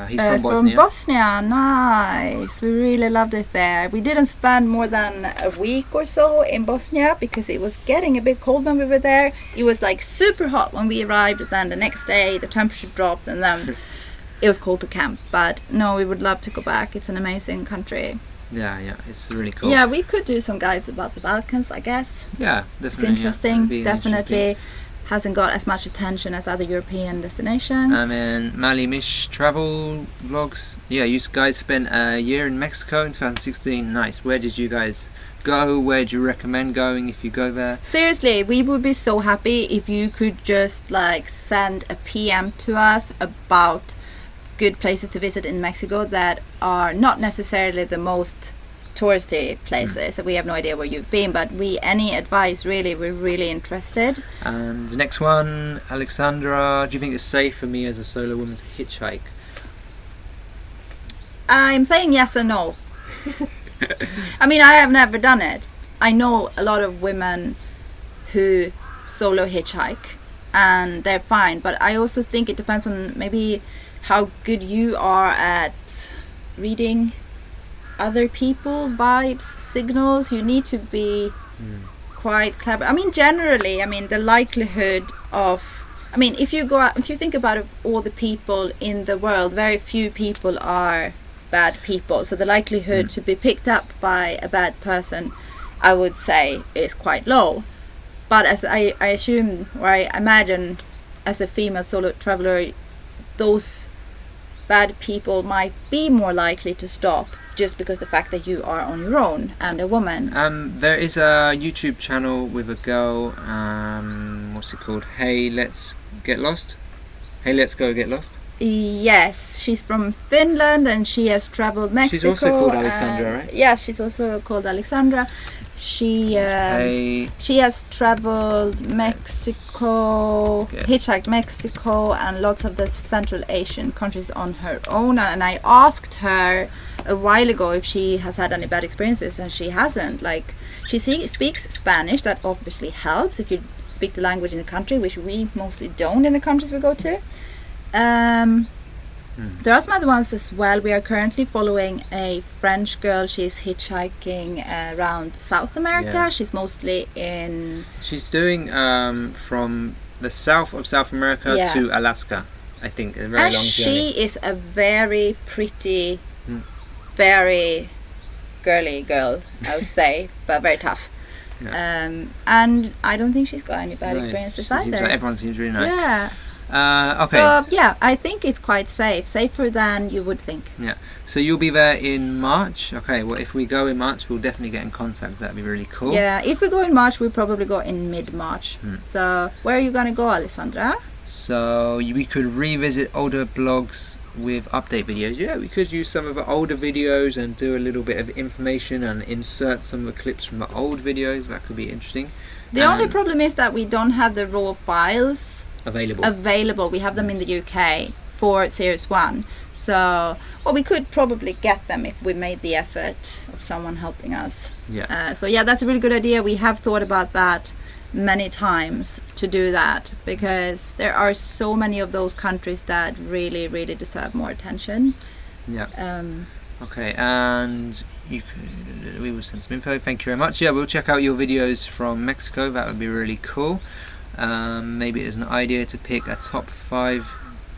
he's from Bosnia. From Bosnia, nice. We really loved it there. We didn't spend more than a week or so in Bosnia because it was getting a bit cold when we were there. It was like super hot when we arrived, and then the next day the temperature dropped, and then it was cold to camp. But no, we would love to go back. It's an amazing country. Yeah, it's really cool. Yeah, we could do some guides about the Balkans, I guess. Yeah, definitely. It's interesting. Yeah, definitely hasn't got as much attention as other European destinations. And then Malimish travel vlogs. Yeah, you guys spent a year in Mexico in 2016. Nice. Where did you guys go? Where do you recommend going if you go there? Seriously, we would be so happy if you could just like send a PM to us about good places to visit in Mexico that are not necessarily the most touristy places. We have no idea where you've been, but any advice really, we're really interested. And the next one, Alexandra, do you think it's safe for me as a solo woman to hitchhike? I'm saying yes and no. I mean, I have never done it. I know a lot of women who solo hitchhike and they're fine, but I also think it depends on maybe how good you are at reading other people, vibes, signals. You need to be quite clever. I mean, generally, I mean, the likelihood of, I mean, if you go out, if you think about it, all the people in the world, very few people are bad people. So the likelihood to be picked up by a bad person, I would say, is quite low. But as I assume, or I imagine, as a female solo traveler, those bad people might be more likely to stop just because the fact that you are on your own and a woman. There is a YouTube channel with a girl, what's it called? Hey, let's get lost? Hey, let's go get lost? Yes, she's from Finland and she has traveled Mexico. She's also called Alexandra, right? Yes, she's also called Alexandra. She has traveled Mexico, hitchhiked Mexico and lots of the Central Asian countries on her own. And I asked her a while ago if she has had any bad experiences, and she hasn't. Like, she speaks Spanish, that obviously helps if you speak the language in the country, which we mostly don't in the countries we go to. There are some other ones as well. We are currently following a French girl. She's hitchhiking around South America. Yeah. She's mostly in... She's doing from the south of South America to Alaska, I think. A very long journey. She is a very pretty, very girly girl, I would say, but very tough. Yeah. And I don't think she's got any bad experiences either. Seems like everyone seems really nice. Yeah. Okay. So yeah, I think it's quite safer than you would think. Yeah. So you'll be there in March. Okay. Well, if we go in March, we'll definitely get in contact. That'd be really cool. Yeah. If we go in March, we'll probably go in mid-March. So where are you gonna go, Alessandra? So we could revisit older vlogs with update videos. Yeah, we could use some of the older videos and do a little bit of information and insert some of the clips from the old videos. That could be interesting. The only problem is that we don't have the raw files Available. We have them in the UK for Series 1. So, well, we could probably get them if we made the effort of someone helping us. Yeah. So yeah, that's a really good idea. We have thought about that many times to do that, because there are so many of those countries that really, really deserve more attention. Yeah. Okay, and we will send some info. Thank you very much. Yeah, we'll check out your videos from Mexico. That would be really cool. Maybe it's an idea to pick a top 5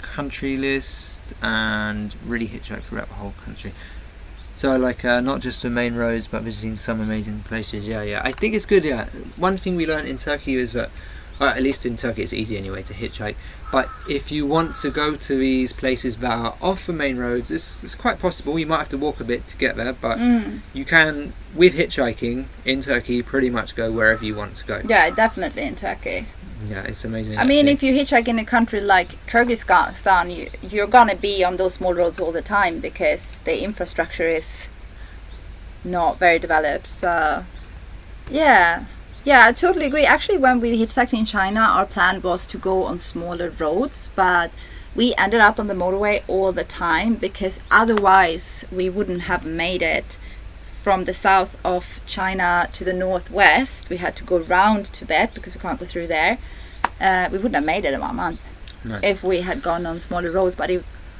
country list and really hitchhike throughout the whole country. So like not just the main roads, but visiting some amazing places. Yeah. I think it's good. Yeah. One thing we learned in Turkey is that, at least in Turkey, it's easy anyway to hitchhike. But if you want to go to these places that are off the main roads, it's quite possible. You might have to walk a bit to get there, but you can, with hitchhiking in Turkey, pretty much go wherever you want to go. Yeah, definitely in Turkey. Yeah, it's amazing. I mean, if you hitchhike in a country like Kyrgyzstan, you're gonna be on those small roads all the time because the infrastructure is not very developed. So, yeah, I totally agree. Actually, when we hitchhiked in China, our plan was to go on smaller roads, but we ended up on the motorway all the time because otherwise we wouldn't have made it from the south of China to the northwest. We had to go round Tibet because we can't go through there. We wouldn't have made it in 1 month if we had gone on smaller roads. But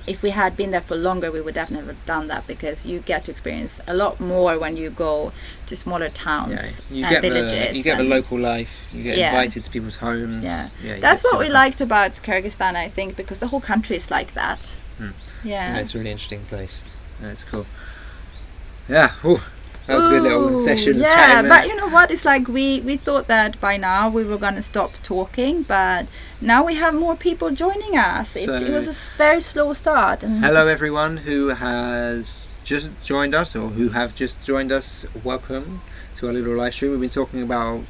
if we had been there for longer, we would definitely have done that, because you get to experience a lot more when you go to smaller towns and villages. You get the local life. You get invited to people's homes. Yeah, that's what we liked about Kyrgyzstan, I think, because the whole country is like that. Yeah, it's a really interesting place. It's cool. Yeah, that was a good little session. Yeah, but you know what? It's like we thought that by now we were going to stop talking, but now we have more people joining us. It was a very slow start. And hello everyone who has just joined us or who have just joined us. Welcome to our little live stream. We've been talking about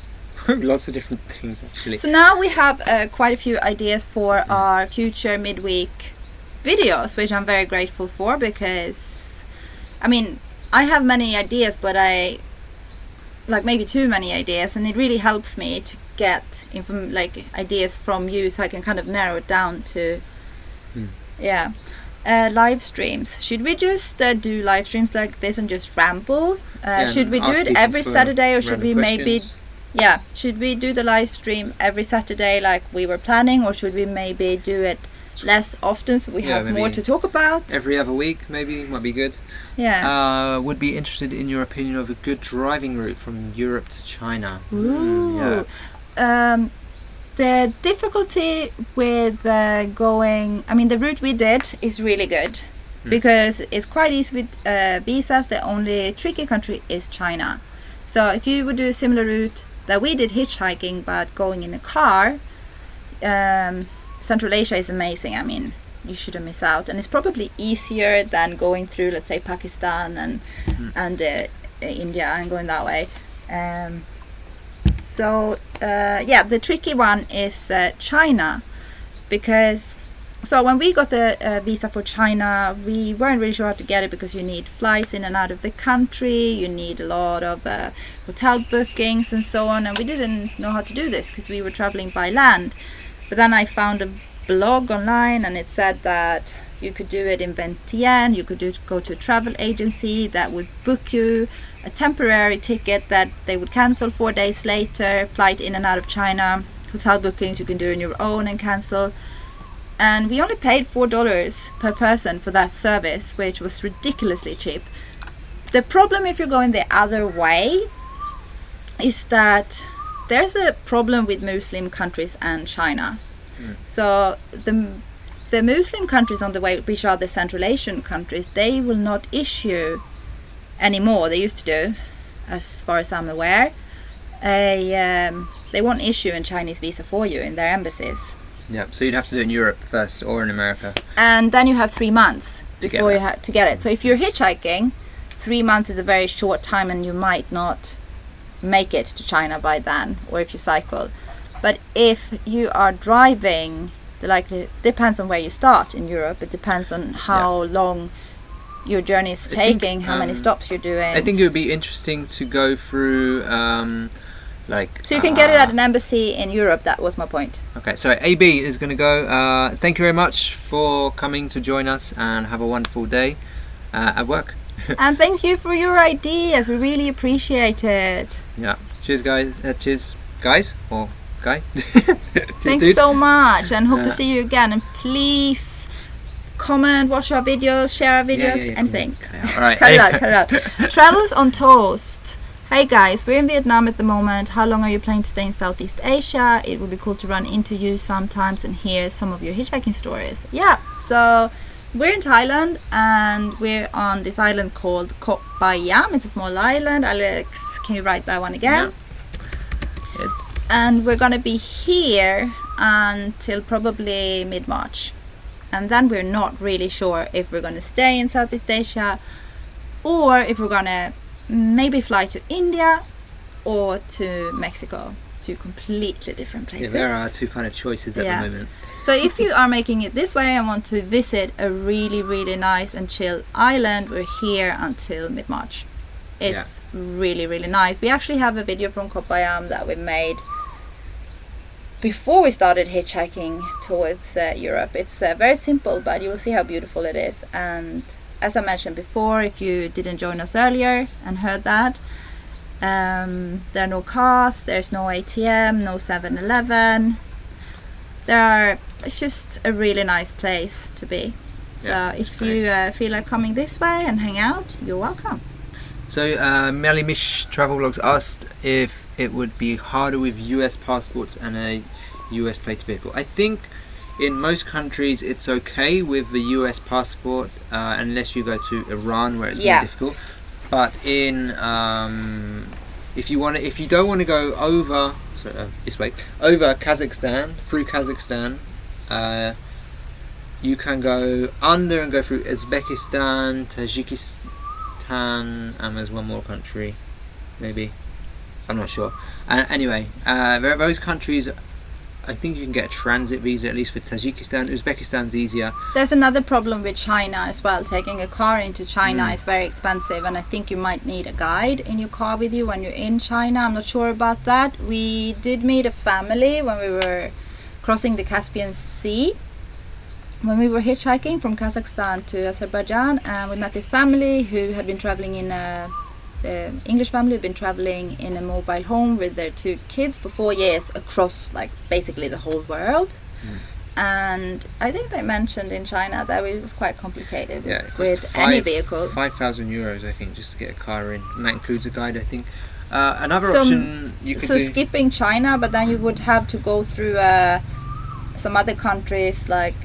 lots of different things actually. So now we have quite a few ideas for our future midweek videos, which I'm very grateful for, because I mean, I have many ideas, but I like maybe too many ideas, and it really helps me to get ideas from you, so I can kind of narrow it down to live streams. Should we just do live streams like this and just ramble? Should we do it every Saturday, or should we should we do the live stream every Saturday like we were planning, or should we maybe do it less often so we have more to talk about? Every other week maybe might be good. Would be interested in your opinion of a good driving route from Europe to China. The difficulty with going, I mean, the route we did is really good because it's quite easy with visas. The only tricky country is China. So if you would do a similar route that we did hitchhiking but going in a car, Central Asia is amazing. I mean, you shouldn't miss out, and it's probably easier than going through, let's say, Pakistan and India and going that way. The tricky one is China, because when we got the visa for China, we weren't really sure how to get it, because you need flights in and out of the country, you need a lot of hotel bookings and so on, and we didn't know how to do this because we were traveling by land. But then I found a blog online, and it said that you could do it in Vientiane. You could go to a travel agency that would book you a temporary ticket that they would cancel 4 days later, flight in and out of China, hotel bookings you can do on your own and cancel. And we only paid $4 per person for that service, which was ridiculously cheap. The problem if you're going the other way is that there's a problem with Muslim countries and China. So the Muslim countries on the way, which are the Central Asian countries, they will not issue anymore. They used to do, as far as I'm aware. They won't issue a Chinese visa for you in their embassies. Yeah, so you'd have to do it in Europe first or in America. And then you have 3 months before you have to get it. So if you're hitchhiking, 3 months is a very short time, and you might not make it to China by then, or if you cycle. But if you are driving the likely depends on where you start in Europe. It depends on how long your journey is taking, how many stops you're doing. I think it would be interesting to go through so you can get it at an embassy in Europe. That was my point. Okay, so AB is going to go. Thank you very much for coming to join us, and have a wonderful day at work. And thank you for your ideas. We really appreciate it. Yeah. Cheers, guys. Cheers, guys. Or guy. Thanks dude. so much, and hope to see you again. And please comment, watch our videos, share our videos, anything. Yeah. All right. Cut it out. Travels on Toast. Hey guys, we're in Vietnam at the moment. How long are you planning to stay in Southeast Asia? It would be cool to run into you sometimes and hear some of your hitchhiking stories. Yeah, so we're in Thailand and we're on this island called Koh Phangan. It's a small island. Alex, can you write that one again? Yeah. And we're gonna be here until probably mid-March. And then we're not really sure if we're gonna stay in Southeast Asia or if we're gonna maybe fly to India or to Mexico. Two completely different places. Yeah, there are two kind of choices at the moment. So if you are making it this way and want to visit a really, really nice and chill island, we're here until mid-March. It's really, really nice. We actually have a video from Koh Phangan that we made before we started hitchhiking towards Europe. It's very simple, but you will see how beautiful it is. And as I mentioned before, if you didn't join us earlier and heard that, there are no cars, there's no ATM, no 7-Eleven. It's just a really nice place to be. So if you feel like coming this way and hang out, you're welcome. So Melly Mish Travelvlogs asked if it would be harder with US passports and a US plated vehicle. I think in most countries it's okay with the US passport unless you go to Iran where it's more difficult. But in if you don't want to go over this way over Kazakhstan through Kazakhstan, you can go under and go through Uzbekistan, Tajikistan, and there's one more country, maybe. I'm not sure. Anyway, those countries, I think you can get a transit visa, at least for Tajikistan. Uzbekistan's easier. There's another problem with China as well. Taking a car into China is very expensive, and I think you might need a guide in your car with you when you're in China. I'm not sure about that. We did meet a family when we were crossing the Caspian Sea, when we were hitchhiking from Kazakhstan to Azerbaijan, and we met this family who had been traveling in the English family had been traveling in a mobile home with their 2 kids for 4 years across basically the whole world. And I think they mentioned in China that it was quite complicated with any vehicle. 5,000 euros, I think, just to get a car in, and that includes a guide, I think. Another option you could do. So skipping China, but then you would have to go through some other countries like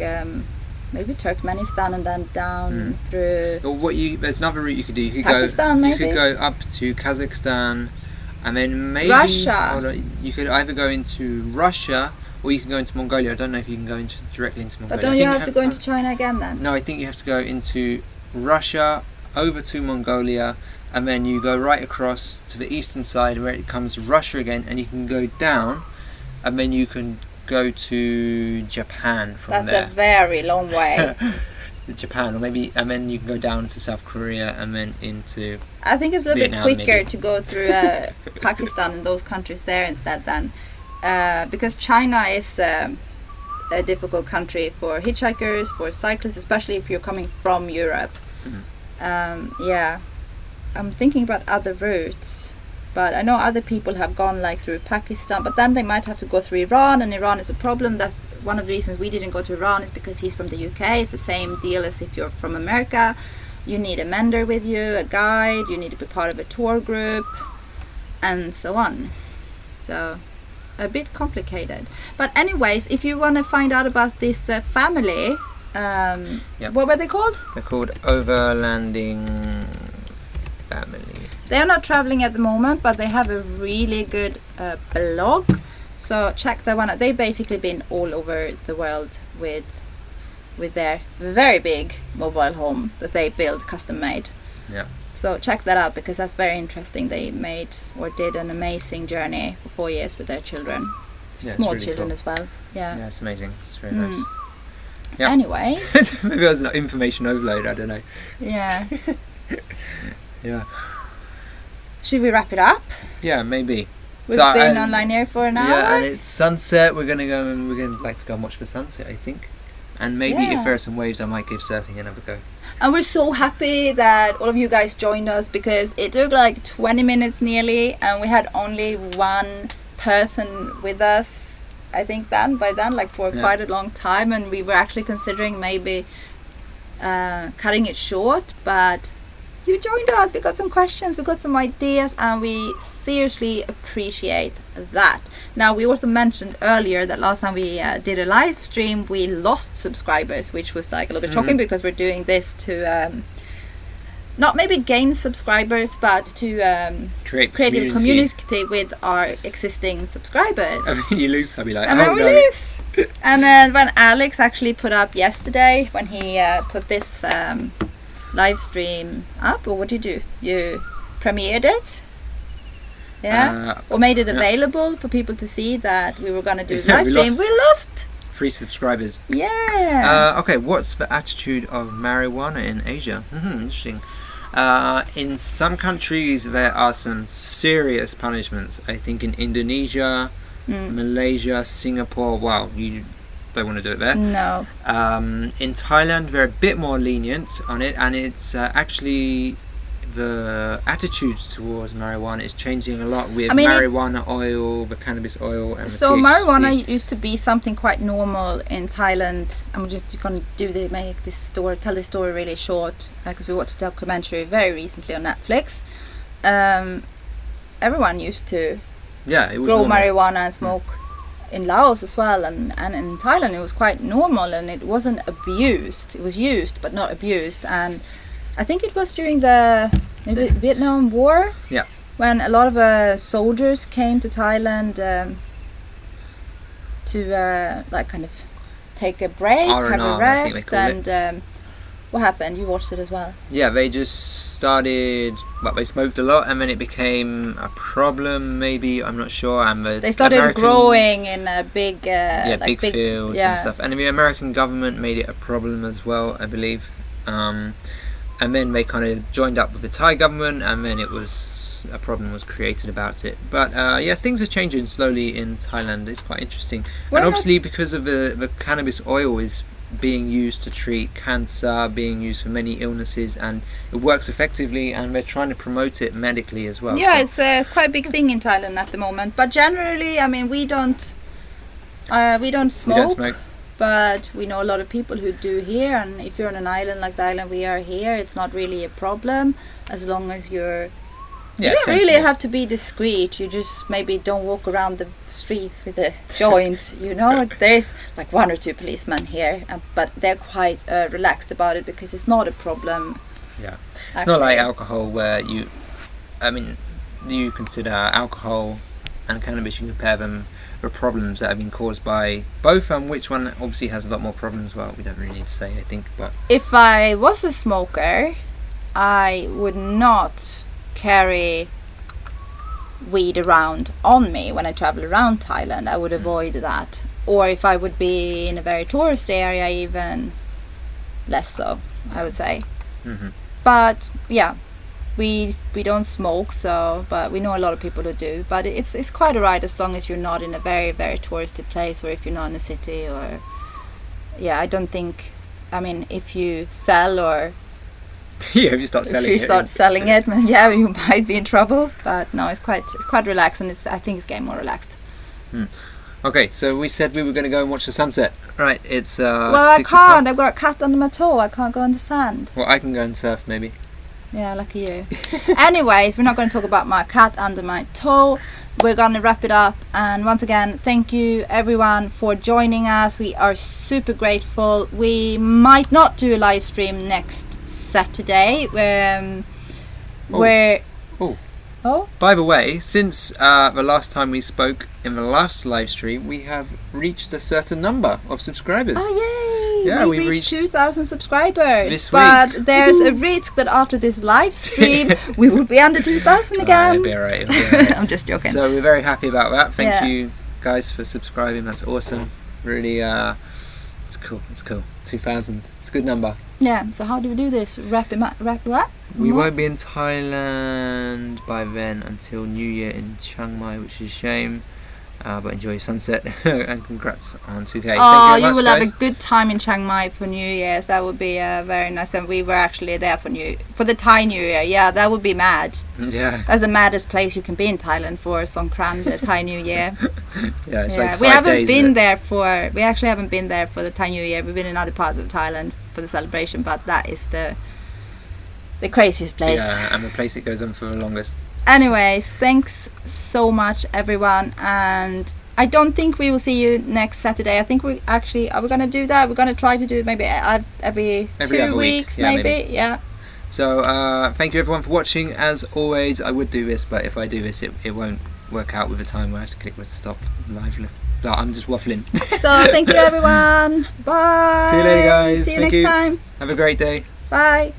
maybe Turkmenistan and then down through. Or there's another route you could do. You could Pakistan, You could go up to Kazakhstan, and then maybe Russia. You could either go into Russia or you can go into Mongolia. I don't know if you can go directly into Mongolia. But don't you have to go into China again then? No, I think you have to go into Russia, over to Mongolia, and then you go right across to the eastern side where it comes Russia again, and you can go down, and then you can go to Japan from there. That's a very long way. Japan, or maybe, and then you can go down to South Korea and then into. I think it's a little Vietnam, bit quicker maybe. to go through Pakistan and those countries there instead than because China is a difficult country for hitchhikers, for cyclists, especially if you're coming from Europe. I'm thinking about other routes, but I know other people have gone through Pakistan, but then they might have to go through Iran, and Iran is a problem. That's one of the reasons we didn't go to Iran, is because he's from the UK. It's the same deal as if you're from America. You need a mender with you, a guide, you need to be part of a tour group, and so on. So a bit complicated. But anyways, if you want to find out about this family, what were they called? They're called Overlanding Family. They are not traveling at the moment, but they have a really good blog. So check that one out. They've basically been all over the world with their very big mobile home that they built, custom made. Yeah. So check that out, because that's very interesting. They did an amazing journey for 4 years with their children. Yeah, Small really children cool. as well. Yeah. Yeah, it's amazing. It's very nice. Mm. Yeah. Anyways, Maybe it was an information overload. I don't know. yeah. Yeah. Should we wrap it up? Yeah, maybe. We've So been online here for an hour. Yeah, and it's sunset. We're gonna go and we're gonna like to go and watch the sunset, I think. And maybe Yeah. if there are some waves, I might give surfing another go. And we're so happy that all of you guys joined us, because it took like 20 minutes nearly, and we had only one person with us. I think by then, like for quite a long time, and we were actually considering maybe cutting it short, but you joined us. We got some questions, we got some ideas, and we seriously appreciate that. Now, we also mentioned earlier that last time we did a live stream, we lost subscribers, which was like a little bit shocking, because we're doing this to not maybe gain subscribers, but to create a community with our existing subscribers. And then you lose, I'll be like, And then we lose. And then when Alex actually put up yesterday, when he put this live stream up, or what did you do? You premiered it? Yeah? Or made it available for people to see that we were going to do live stream. We lost 3 subscribers. Yeah. Okay, what's the attitude of marijuana in Asia? Interesting. In some countries there are some serious punishments. I think in Indonesia, Malaysia, Singapore, wow, you don't want to do it there. No. In Thailand they're a bit more lenient on it, and it's actually the attitudes towards marijuana is changing a lot with marijuana oil, the cannabis oil, and the so THC. Marijuana used to be something quite normal in Thailand. I'm just going to tell this story really short, because we watched a documentary very recently on Netflix. Everyone used to grow marijuana and smoke in Laos as well, and in Thailand it was quite normal, and it wasn't abused. It was used but not abused. And I think it was during the Vietnam War, when a lot of soldiers came to Thailand to like kind of take a break, have a rest, and what happened? You watched it as well. Yeah, they just started. Well, they smoked a lot, and then it became a problem. Maybe, I'm not sure. And they started growing in a big, big fields and stuff. And the American government made it a problem as well, I believe. And then they kind of joined up with the Thai government, and then a problem was created about it. But things are changing slowly in Thailand. It's quite interesting. And obviously because of the cannabis oil is being used to treat cancer, being used for many illnesses, and it works effectively, and they're trying to promote it medically as well. Yeah, so it's quite a big thing in Thailand at the moment. But generally, I mean, we don't smoke. We don't smoke. But we know a lot of people who do here, and if you're on an island like the island we are here, it's not really a problem, as long as you don't really have to be discreet. You just maybe don't walk around the streets with a joint, There's like 1 or 2 policemen here, but they're quite relaxed about it, because it's not a problem. Yeah, it's not like alcohol, where you consider alcohol and cannabis, you compare them, the problems that have been caused by both, and which one obviously has a lot more problems. Well, we don't really need to say, I think. But if I was a smoker, I would not carry weed around on me when I travel around Thailand. I would avoid that. Or if I would be in a very tourist area, even less so, I would say. But yeah, we don't smoke, but we know a lot of people who do. But it's quite alright, as long as you're not in a very, very touristy place, or if you're not in a city, or I don't think, if you sell, or if you start selling it, you might be in trouble. But no, it's quite relaxed, and I think it's getting more relaxed. Okay, so we said we were going to go and watch the sunset. Right, it's I can't. I've got a cat under my toe. I can't go in the sand. Well, I can go and surf, maybe. Yeah, lucky you. Anyways, we're not going to talk about my cat under my toe. We're going to wrap it up. And once again, thank you everyone for joining us. We are super grateful. We might not do a live stream next Saturday. By the way, since the last time we spoke in the last live stream, we have reached a certain number of subscribers. Oh, yay! Yeah, we reached 2,000 subscribers. This but week. There's a risk that after this live stream, we will be under 2,000 again. It'll be alright. I'm just joking. So we're very happy about that. Thank you guys for subscribing. That's awesome. Really It's cool. It's cool. 2000. It's a good number. Yeah. So how do we do this? Wrap what? We won't be in Thailand by then until New Year in Chiang Mai, which is a shame. But enjoy your sunset and congrats on 2K. Oh, Thank you very much, will guys. have a good time in Chiang Mai for New Year's. That would be very nice. And we were actually there for the Thai New Year. Yeah, that would be mad. Yeah. That's the maddest place you can be in Thailand for Songkran, the Thai New Year. Yeah, it's like 5 we haven't days, been isn't it? there for. We actually haven't been there for the Thai New Year. We've been in other parts of Thailand for the celebration, but that is the craziest place. Yeah, and the place it goes on for the longest. Anyways, thanks so much, everyone, and I don't think we will see you next Saturday. I think we actually are we gonna do that. We're gonna try to do it maybe every 2 other week. weeks, Yeah, maybe. Yeah. So thank you everyone for watching. As always, I would do this, but if I do this, it won't work out with the time where I have to click with stop live. No, I'm just waffling. So thank you, everyone. Bye. See you later, guys. See you Thank next you. time. Have a great day. Bye.